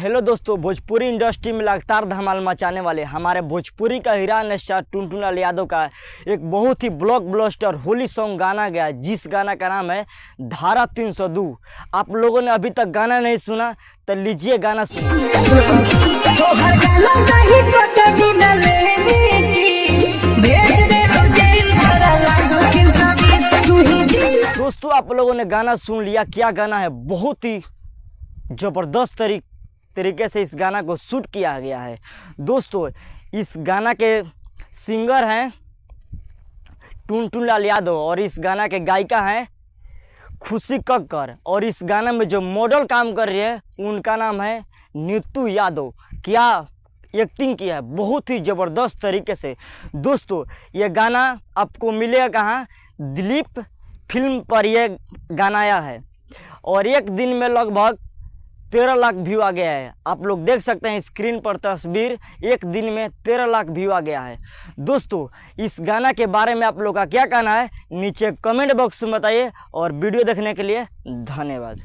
Hello दोस्तों, Bhojpuri industry में लगातार धमाल मचाने वाले हमारे भोजपुरी का हीरा स्टार टुनटुन लाल यादव का एक बहुत ही ब्लॉकबस्टर होली सॉन्ग गाना गया, जिस गाना का नाम है धारा 302। आप लोगों ने अभी तक गाना नहीं सुना तो लीजिए गाना दोस्तों, आप लोगों ने गाना सुन लिया। क्या गाना है, बहुत ही ज़बरदस्त तरीके से इस गाना को शूट किया गया है। दोस्तों, इस गाना के सिंगर हैं टुनटुन लाल यादव और इस गाना के गायिका हैं खुशी कक्कर, और इस गाना में जो मॉडल काम कर रही है उनका नाम है नीतू यादव। क्या एक्टिंग किया है बहुत ही ज़बरदस्त तरीके से। दोस्तों, ये गाना आपको मिलेगा कहाँ, दिलीप फिल्म पर यह गाना आया है और एक दिन में लगभग 13 लाख व्यू आ गया है। आप लोग देख सकते हैं स्क्रीन पर तस्वीर, एक दिन में 13 लाख व्यू आ गया है। दोस्तों, इस गाना के बारे में आप लोग का क्या कहना है नीचे कमेंट बॉक्स में बताइए, और वीडियो देखने के लिए धन्यवाद।